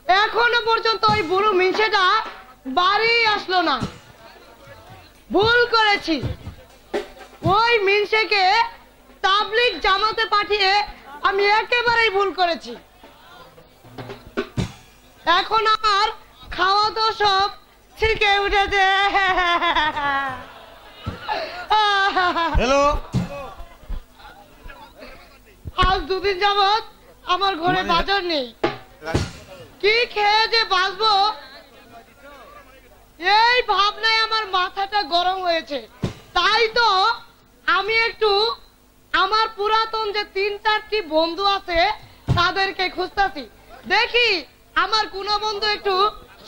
এখনো পর্যন্ত ওই বুড়ো মিনসেটা বাড়ি আসলো না। ভুল করেছি, ওই মিনসেকে তাবলিগ জামাতে পাঠিয়ে আমি একেবারেই ভুল করেছি। এখন আমার খাওয়া তো সব ছিটকে উঠেছে। হ্যালো, আজ দুদিন যাবত আমার ঘরে বাজার নেই, কি খেয়ে যে বাঁচবো এই ভাবনায় আমার মাথাটা গরম হয়েছে। তাই তো আমি একটু আমার পুরাতন যে 3-4টি বন্ধু আছে তাদেরকে খুঁজতেছি, দেখি আমার কোন বন্ধু একটু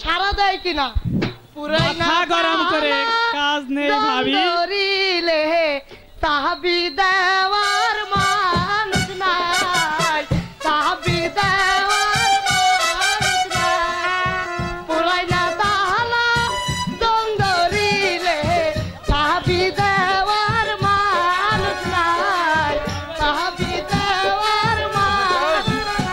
সাড়া দেয় কিনা। মাথা গরম করে কাজ নেই ভাবি, সাহাবি দেওয়ার মানুষ নাই, সাহাবি দেওয়ার মানুষ নাই, পুরাই না তাহলা দন্দরিলে, সাহাবি দেওয়ার মানুষ নাই, সাহাবি দেওয়ার মানুষ নাই।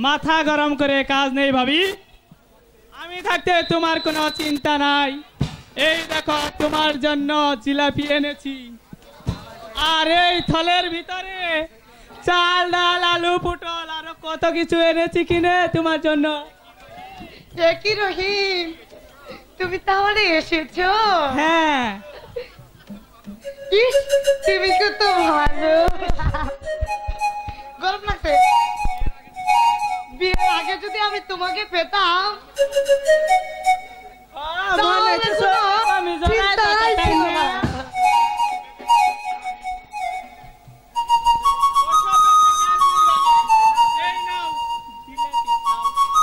মাথা গরম করে কাজ নেই ভাবি, আমি থাকতে তোমার কোনো চিন্তা নাই। এই দেখো তোমার জন্য জিলাপি এনেছি, আর এই থলের ভিতরে চাল ডাল আলু পটল আরো কত কিছু এনেছি কিনে তোমার জন্য। কি রহিম, তুমি তাহলে এসেছো? হ্যাঁ, তুমি কত ভালো। গরম লাগছে, বিয়ের আগে যদি আমি তোমাকে পেতাম তাহলে কোনো চিন্তাই ছিল না।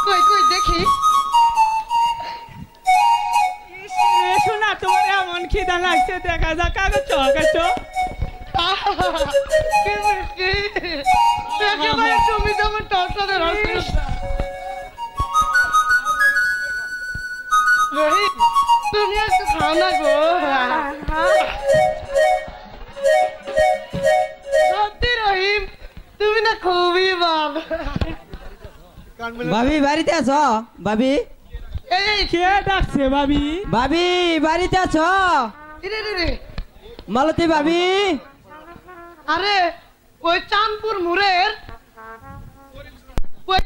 কই কই দেখি। শোনা, তোমার এমন খিদা লাগছে, দেখা যাক আগে চকাছো। তুমি তো আমার টকটাতে রহিম, তুমি একটু খাও না গো। সত্যি রহিম, তুমি না খুবই ভালো। ভাবি বাড়িতে আছো? ভাবি এই কে ডাকছে ভাবি? ভাবি বাড়িতে আছো? মালতী ভাবি, আরে ওই চাঁদপুর মুড়ের ওই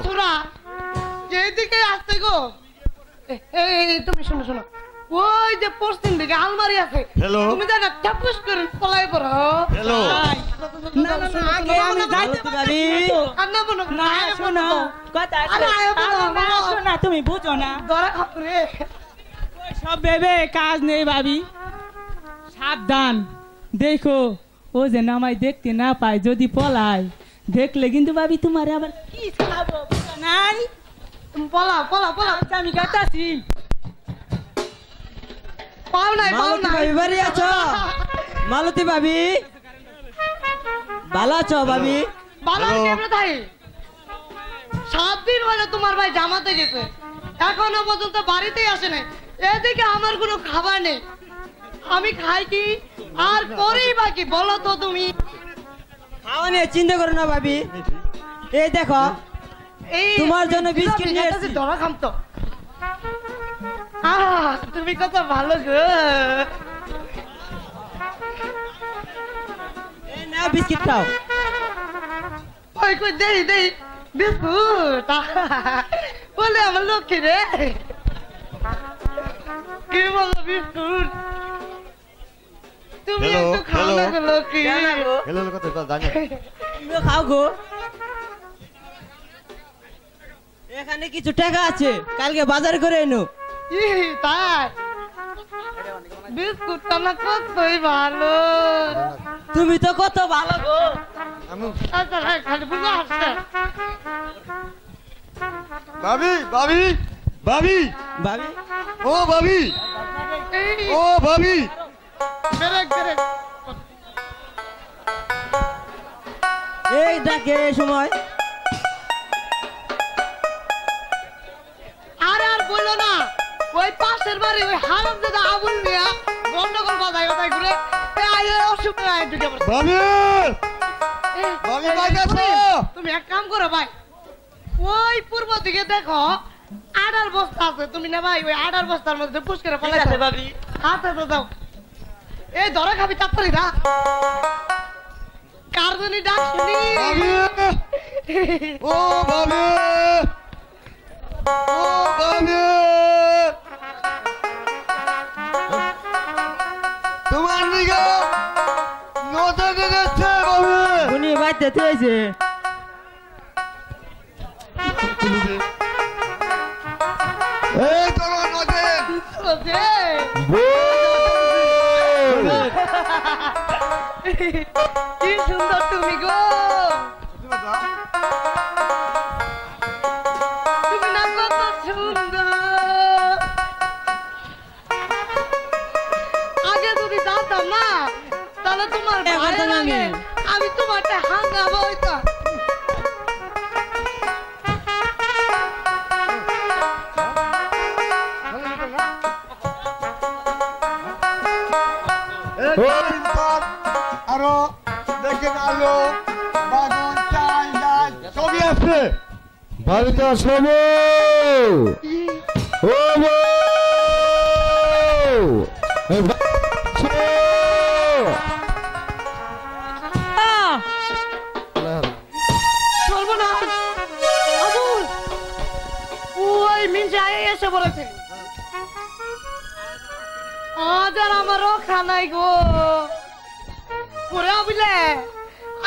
ছোড়া যেদিকে আসতে গো। এই তুমি শোনো শোনো, ওই যে পশ্চিম দিকে আলমারি আছে, তুমি জানো চাপুস করে পলাই পড়ো। হ্যালো, না না না, আগে আমি যাইতে ভাবি কান্না বলো না, শোনো কথা আছে না, তুমি বুঝো না। ধরা খাপরে সব ভেবে কাজ নেই ভাবি, সাবধান। দেখো ও যে নামাই দেখতে না পায়, যদি পলায় দেখলে কিন্তু ভাবি তোমার আবার কি খাবো বুঝো নাই। তুমি পলাও পলাও পলাও, আমি কাটাছি। পাও নাই পাও মালতী নাই। ভাবি বাড়ি আছো? মালতী ভাবি ভালো আছো? ভাবি ভালো কেমন থাই? 7 দিন হলো তোমার ভাই জামাতে গেছে, এখনো পর্যন্ত বাড়িতেই আসে নাই। এদিকে আমার কোনো খাবার নেই, আমি খাই কি আর করি বাকি বলো তো তুমি। খাওয়া নিয়ে চিন্তা করো না ভাবি, এই দেখো এই তোমার জন্য বিস্কিট নিয়ে এসেছি। ধরা খাম তো। তুমি কত ভালো গো। বিস্কিট খাও। ওই কই দেই বিস্কুট বলে আমার লক্ষ্মী রে কি বলো বিস্কুট তুমি Hello, একটু খাও না hello. গো লক্ষ্মী Hello, কথা জানি। তুমিও খাও গো। এখানে কিছু টাকা আছে, কালকে বাজার করে এনো। ই তাই বিস্কুটটা না কতই ভালো তুমি তো কত ভালো গো। আমি আচ্ছা খালি বুঝা আসছে ভাবি ভাবি ভাবি ভাবি ও ভাবি এই ও ভাবি বেরেক এই ডাকে এই সময় আর বললো না ওই পাশের বাড়ি ওই হারাম দাদা আবুল মিয়া গন্ডগোল বাজায় ঘুরে অসুবিধা ঢুকে পড়ছে ভাবি এই, ভাবি এই, ভাই আছো? তুমি এক কাম করো ভাই ওই পূর্ব দিকে দেখো আডার বস্তা আছে তুমি না ভাই ওই আডার বস্তার মধ্যে পুশ করে ফেলাইছো ভাবি। হাতে তো দাও এই ধরে খাবি তাড়াতাড়ি দা কার জন্য ডাক শুনি ভাবি ও ভাবি ও ভাবি তোমার দিকে নজর দিচ্ছে ভাবি উনি বাইতে তুইছে। এই তোমার নজর ওজে কি সুন্দর তুমি গো তুমি না কত সুন্দর আগে যদি জানতাম না তাহলে তোমার এবার ভাইয়ের তো আমি। আগে আমি তোমারটা হাঙ্গাবো হইতো আরো দেখেন আলো বাগুন চাল ডাল সবই আছে বাড়িতে আসবো ও সর্বনাশ আবুল ওই মিনজা এসে পড়েছে আজ আর আমার রক্ষা নাই গো ওরে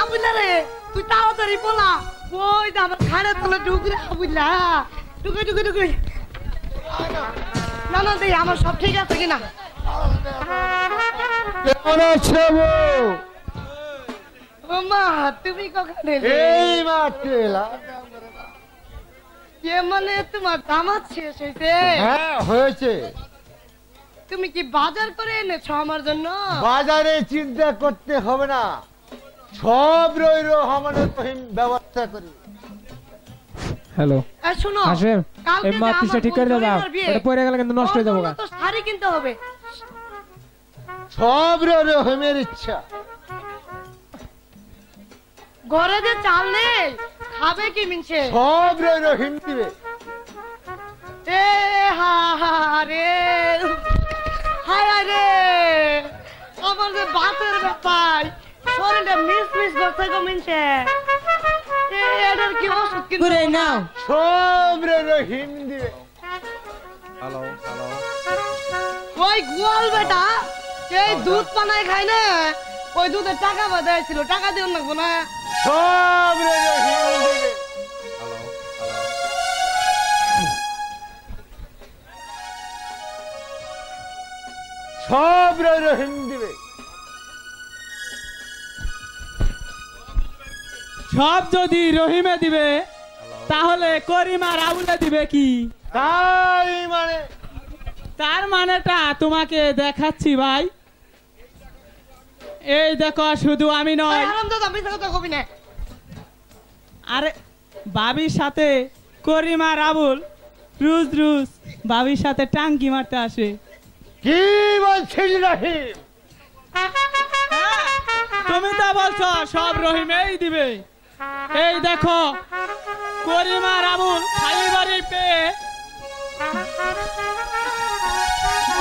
আবুলে রে তুই তাড়াতাড়ি বলা ওই যে আমার খাড়ে তোলে ঢুকরে আবুলা ঢুকে না না দেই আমার সব ঠিক আছে কিনা কেমন আছে ও মা তুমি কখন এলে এই মাত্র এলাম এ মানে তোমার দামাত শেষ হয়েছে হ্যাঁ হয়েছে তুমি কি বাজার করে এনেছো আমার জন্য বাজারে চিন্তা করতে হবে না সব রইল আমাদের ব্যবস্থা করি হ্যালো আর শোনো আসেন কালকে এই যে মাটিটা আমার ঠিক করে বন্ধু দাও জরিনার বিয়ে, এটা পড়ে গেলে কিন্তু নষ্ট হয়ে যাবে ওর জন্য তো শাড়ি কিনতে হবে সব রইল হেমের ইচ্ছা ঘরে যে চাল নেই খাবে কি মিনছে সব রইল হিম দিবে এ হা হা রে হায় রে আমার যে বাতের ব্যাপার শরীরটা মিস করছে গো মিনছে এটার কি ওষুধ কিনতে করে নাও। সব রইল হিম দিবে ওই গোয়াল বেটা এই দুধ পানায় খায় না ওই দুধের টাকা বাদাইছিল টাকা দিও না না সব রইল হিম দিবে সব রইল হিম দিবে সব যদি রহিমে দিবে তাহলে করিম আর আবুলে দিবে কি তাই মানে তার মানেটা তোমাকে দেখাচ্ছি ভাই এই দেখো শুধু আমি নয় আরাম দাদা মিথ্যা কথা কবি না আরে বাবির সাথে করিম আর আবুল রোজ বাবির সাথে টাঙ্কি মারতে আসে কি বলছিস রহিম তুমি তো বলছো সব রহিমেই দিবে এই দেখো করিম আর আবুল খালি বাড়ি পেয়ে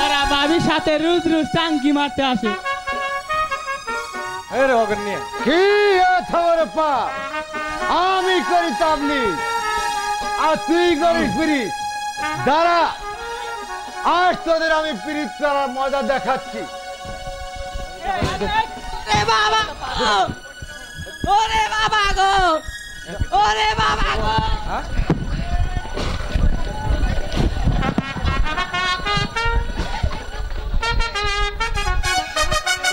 ওরা বাবির সাথে রোজ টাঙ্কি মারতে আসে এই রে ওকে নিয়ে কি খবর পা আমি করি তাবলি আর তুই করিস পিরিত দাঁড়া আজ তোদের আমি পিরিত করার মজা দেখাচ্ছি ওরে বাবা গো ওরে বাবা গো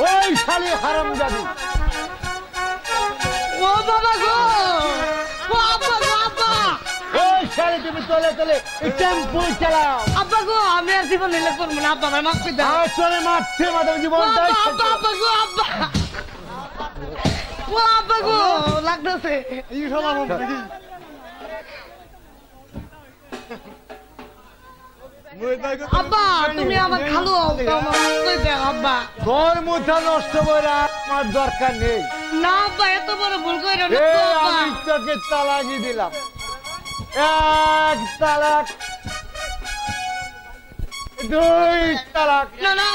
ওই শালি হারামজাদি ও বাবা গো ও আব্বা গো আব্বা ওই শালি তুমি তোলে তোলে টেম্পো চালাও আব্বা গো আমি আর জীবন নিলে করবো না আব্বা আমার মাফ করে দাও আজ তোরে মারছে মাধব জীবন আব্বা আব্বা গো আব্বা ও আব্বা গো লাগতেছে আব্বা তুমি আমার খালু হও তো আমার মাফ করে দাও আব্বা তোর মুঠা নষ্ট করে আমার দরকার নেই না আব্বা এত বড় ভুল কইরো না এ তো আব্বা আমি তোকে তালাকি দিলাম এক তালাক দুই তালাক না না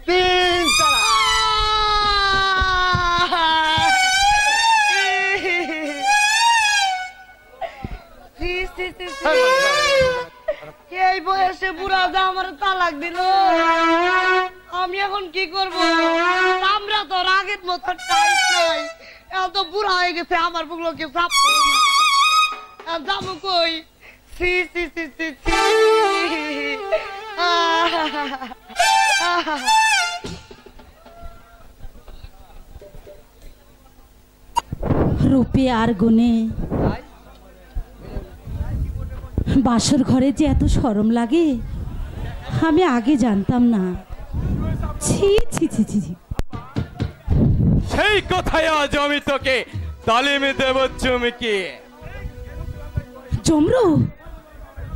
তিন তালাক এই বয়সে বুড়া দা আমার তালাক দিল আমি এখন কি করব আমরা তো আগের মতো টাইট নাই এত বুড়া হয়ে গেছে আমার বুকলোকে সাপ যাবো কই সি সি সি সি সি রূপে আর গুণে বাসর ঘরে যে এত শরম লাগে আমি আগে জানতাম না ছি ছি ছি ছি ছি। সেই কথায় আজ আমি তোকে তালিম দেব চুমকি জমরু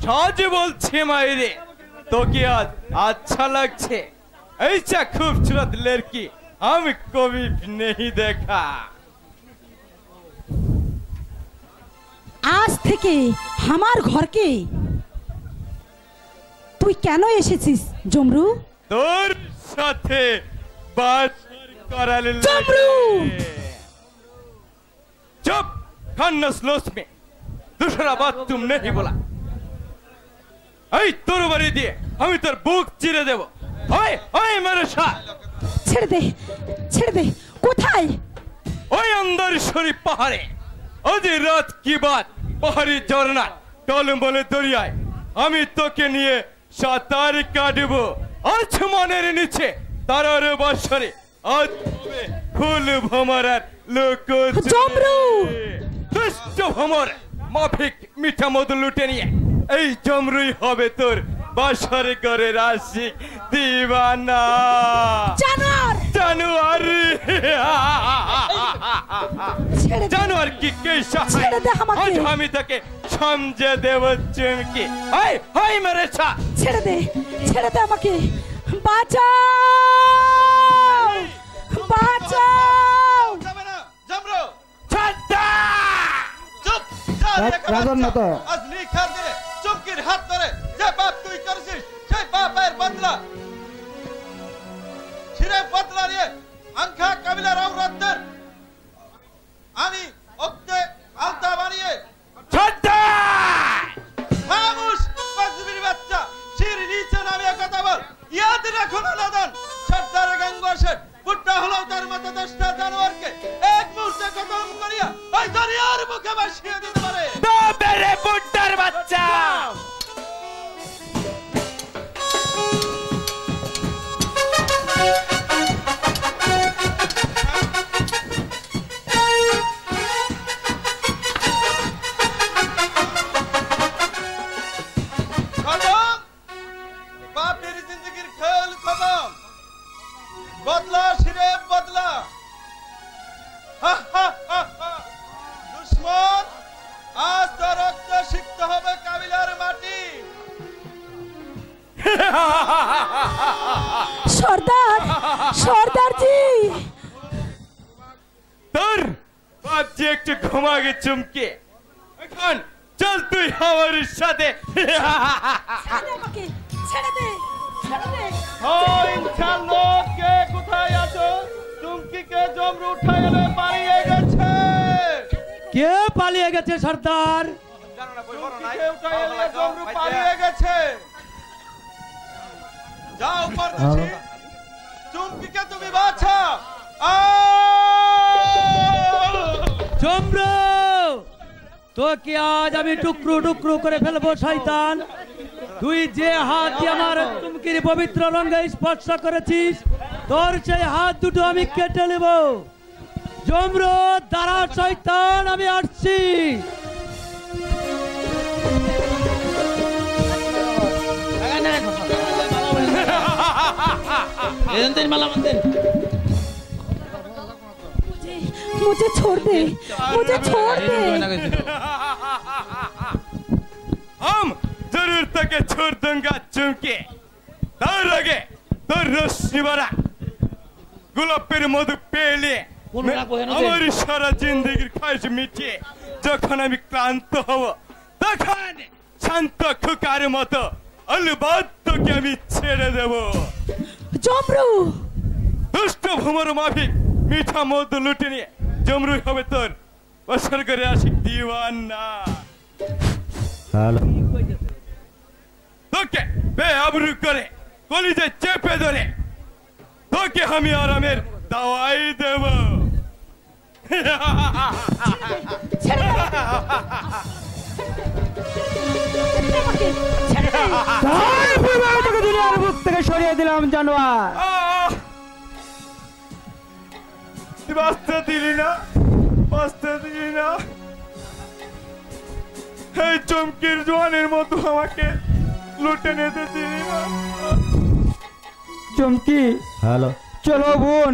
সাজ বলছি মাইরে তোকে আজ আচ্ছা লাগছে ऐसा खूबसूरत लड़की हम कभी नहीं देखा আজ থেকে আমার ঘরকে তুই কেন এসেছিস জমরু তোর সাথে বাসর করার জমরু! चुप खन्नस लोस में दूसरा बात तुम नहीं बोला এই তোর বাড়ি দিয়ে আমি তোর বুক চিরে দেব ওই ওই মেরে সাথ ছেড়ে দে কোথায় ওই अंदर शरीफ पहाड़े आज रात की बात पहाड़ी झरना टलमले दरियाয় আমি তোকে নিয়ে সাঁতার কাটবো আসমানের নিচে তারার বর্ষণে আজ হবে ফুল ভমরার লোক জমরু! দুষ্ট ভমর মাফিক মিঠা মধু লুটে নিয়ে এই জমরুই হবে তোর বাসর ঘরের আশিক দিবানা জানোয়ার জানোয়ার ছেড়ে দে জানোয়ার কি কেসা ছেড়ে দে আমাকে। আজ আমি তাকে সমঝে দেব চুমকি হাই হাই মেরে ছা ছেড়ে দে আমাকে বাঁচাও ছাড়তা চুপ রাজন না তো আজলি খার দে চুমকির হাত ধরে যে বাপ তুই করেছিস সেই বাপের বদলা ছিরে বদলা নিয়ে আঙ্খা কাবিলার আওরাতদের আমি ওকে আলতা বানিয়ে ছাড়তা খামোশ বাজবির বাচ্চা শির নিচে নামিয়ে কথা বল ইয়াদ রাখো না লাদন সর্দার গঙ্গোশের বুট্টা হলো তার মতো 10টা জানোয়ারকে এক মুহূর্তে খতম করিয়া ওই দরিয়ার মুখে ভাসিয়ে দিতে পারে তো বেরে বুট্টার বাচ্চা खत्म बापेर जिंदगीर खेल खत्म बदला शिरे बदला दुश्मन आज तो रक्त सिक्त হবে কাবিলার মাটি সর্দারজি তোর বাপ যে একটু ঘুমাগে চুমকে এখন চল তুই আমার সাথে ছেড়ে দে ইনশাআল্লাহ কে কোথায় আছো কে পালিয়ে গেছে সর্দার? জমরু পালিয়ে গেছে। যাও পারদর্শী, চুমকিকে তুমি বাঁচাও। জমরু, তোকে আজ আমি টুকরো টুকরো করে ফেলবো শয়তান। তুই যে হাত দিয়ে আমার চুমকির পবিত্র রঙে স্পর্শ করেছিস, তোর সেই হাত দুটো আমি কেটে নেব। জমরু, দাঁড়া শয়তান, আমি আসছি। मुझे छोड़ दे, मुझे छोड़ दे। हम जरूर तके छोड़ दूंगा चुमकी। तार आगे तो रस्सी वाला গোলাপের মধু পেলে আমার সারা জিন্দগির খাইশ মিটিয়ে যখন আমি ক্লান্ত হব, তখন শান্ত খুকার মতো অলবাদ তোকে আমি ছেড়ে দেব। জমরু, দুষ্ট ভ্রমর মাফিক মিঠা মধু লুটে নিয়ে জমরুই হবে তোর বছর করে আশিক দিওয়ানা। তোকে বেআবরু করে কলিজে চেপে ধরে তোকে আমি আরামের দাওয়াই দেব। দুনিয়ার বুক থেকে সরিয়ে দিলাম জানোয়ার। বাঁচতে দিলি না, বাঁচতে দিলি না। এই চমকির জোয়ানের মতো আমাকে লুটে নিতে দিলি না। চমকি, হ্যালো, চলো বোন,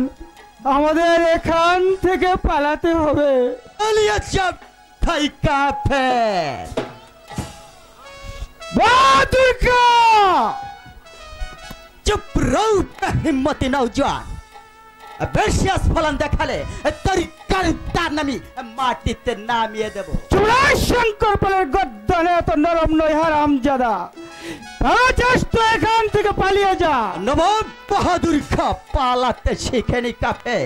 আমাদের এখান থেকে পালাতে হবে। দুর্গা, চুপ রও, হিম্মতি নওজোয়ান। বেশি স্ফলন দেখালে তোর কার নামি মাটিতে নামিয়ে দেব। চুড়াই শঙ্কর পালের গদ্দানে এত নরম নয় হারামজাদা। তো এখান থেকে পালিয়ে যা। নবাব বাহাদুর খা পালাতে শিখেনি কাফে।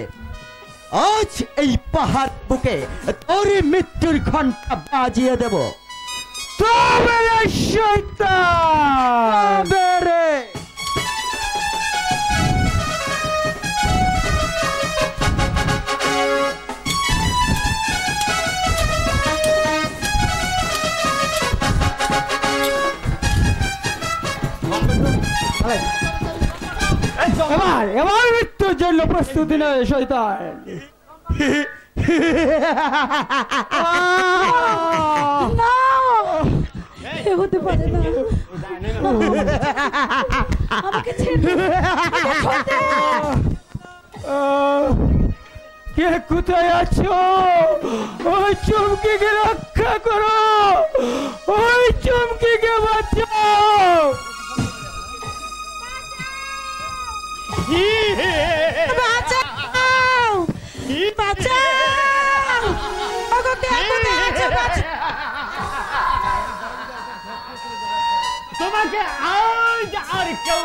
আজ এই পাহাড় বুকে তোর মৃত্যুর ঘন্টা বাজিয়ে দেব। তবে শয়তান বেরে এবার মৃত্যুর জন্য প্রস্তুতি নয় শয়তান। হতে পারে না, আমাকে ছেড়ে দে। কে কোথায় আছো? ওই চুমকিকে রক্ষা করো, ওই চুমকিকে বাঁচাও। বাঁচাও, বাঁচাও, ওগো কে কোথায় আছো? তোমাকে আজ আর কেউ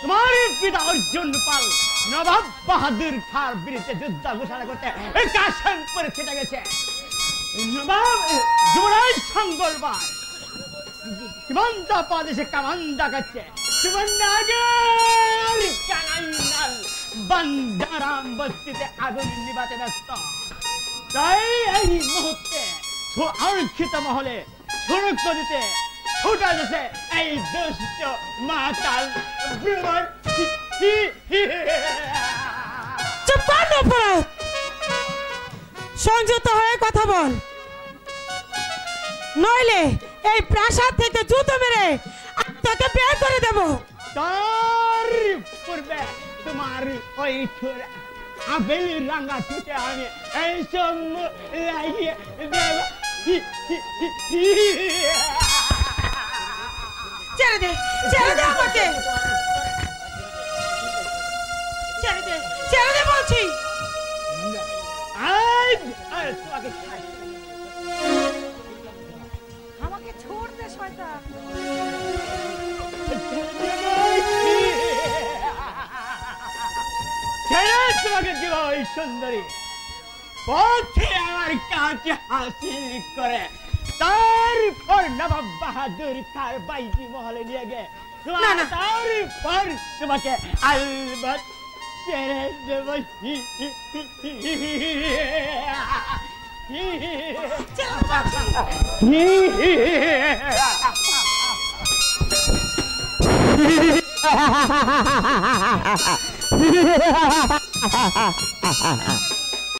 তোমার পিতা অর্জুন পাল নবাব বাহাদুর খাঁর বিরুদ্ধে যুদ্ধ ঘোষণা করতে কাশিমপুরে ছেটে গেছে। নবাব যুবরাজ সঙ্গলবার সীমান্তা প্রদেশে কামান দেখাচ্ছে। কানাইনাল বান্দারাম বস্তিতে আগুন নিবাতে ব্যস্ত। তাই এই মুহূর্তে আরক্ষিত মহলে সুরক্ষা দিতে ছুটে গেছে এই দুষ্ট মাতাল ব্রুমার। চুপ কর অপরাধ, সংযত হয়ে কথা বল, নইলে এই প্রাসাদ থেকে জুতো মেরে তোকে বের করে দেব। তার পূর্বে তোমার ওই আপেল রাঙা ছুটে আমি এই সব লাগিয়ে দেব। ছেড়ে দে, ছেড়ে দে আমাকে, ছেড়ে দে, ছেড়ে দে বলছি। আমাকে ছোড় দে শয়তান। তোমাকে দিব ওই সুন্দরী পথে আমার কাছে হাসিল করে, তারপর নবাব বাহাদুর খার বাইজি মহলে নিয়ে গে, তারপর তোমাকে আলবত ছেড়ে দেব।